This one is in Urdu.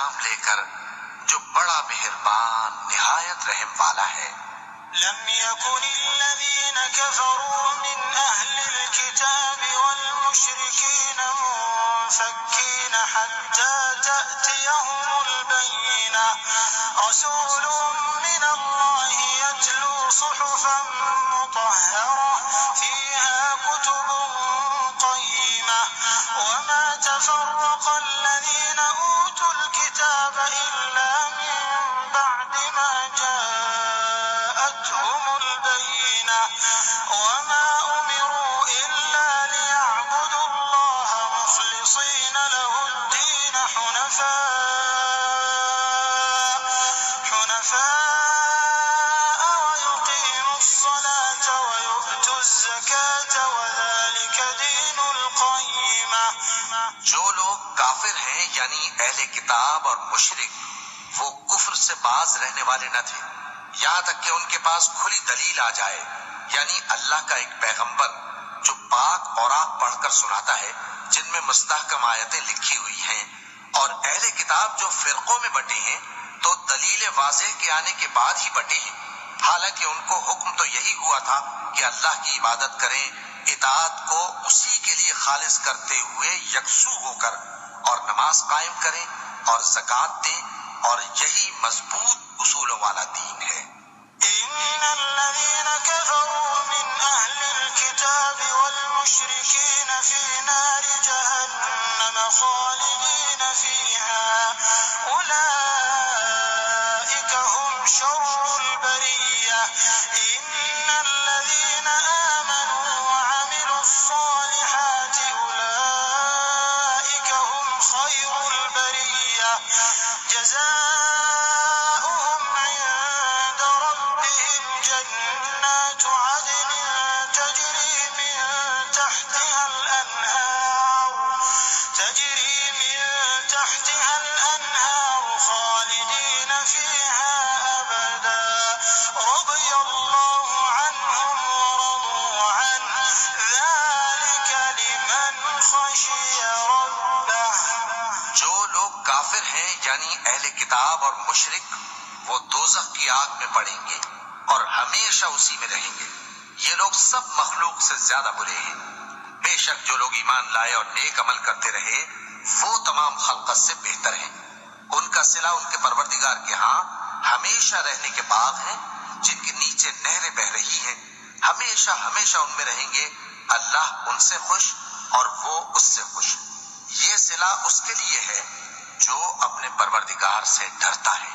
نام لے کر جو بڑا مہربان نہایت رحم والا ہے۔ لم يكن الذين كفروا من أهل الكتاب والمشركين منفكين حتى تأتيهم البينة رسول من الله يتلو صحفا مطهرة فيها كتب قيمة وما تفرق الذين أوتوا الكتاب إلا من بعد ما جاءتهم البينة وما أمروا إلا ليعبدوا الله مخلصين له الدين حنفاء ويقيموا الصلاة ويؤتوا الزكاة وذلك دين القيمة۔ جو لوگ کافر ہیں یعنی اہل کتاب اور مشرک وہ کفر سے باز رہنے والے نہ تھے یہاں تک کہ ان کے پاس کھلی دلیل آ جائے، یعنی اللہ کا ایک پیغمبر جو پاک اوراق پڑھ کر سناتا ہے جن میں مستحکم آیتیں لکھی ہوئی ہیں، اور اہل کتاب جو فرقوں میں بٹے ہیں تو دلیل واضح کے آنے کے بعد ہی بٹے ہیں، حالانکہ ان کو حکم تو یہی ہوا تھا کہ اللہ کی عبادت کریں، اطاعت کو اسی کے لیے خالص کرتے ہوئے یکسو ہو کر، اور نماز قائم کریں اور زکوٰۃ دیں، اور یہی مضبوط اصولوں والا دین ہے۔ إن الذين كفروا من أهل الكتاب والمشركين في نار جهنم خالدين فيها أولئك هم شر البرية إن الذين آمنوا وعملوا الصالحات أولئك هم خير البرية جزاؤهم عند ربهم جنات عدن تجري من تحتها الأنهار خالدين فيها أبدا رضي الله عنهم ورضوا عنه ذلك لمن خشي ربه۔ جو لوگ کافر ہیں یعنی اہل کتاب اور مشرک وہ دوزخ کی آگ میں پڑیں گے اور ہمیشہ اسی میں رہیں گے، یہ لوگ سب مخلوق سے زیادہ برے ہیں۔ بے شک جو لوگ ایمان لائے اور نیک عمل کرتے رہے وہ تمام خلقت سے بہتر ہیں، ان کا صلہ ان کے پروردگار کے ہاں ہمیشہ رہنے کے باغ ہیں جن کے نیچے نہریں بہ رہی ہیں، ہمیشہ ہمیشہ ان میں رہیں گے، اللہ ان سے خوش اور وہ اس سے خوش۔ یہ صلہ اس کے لیے ہے جو اپنے پروردگار سے ڈرتا ہے۔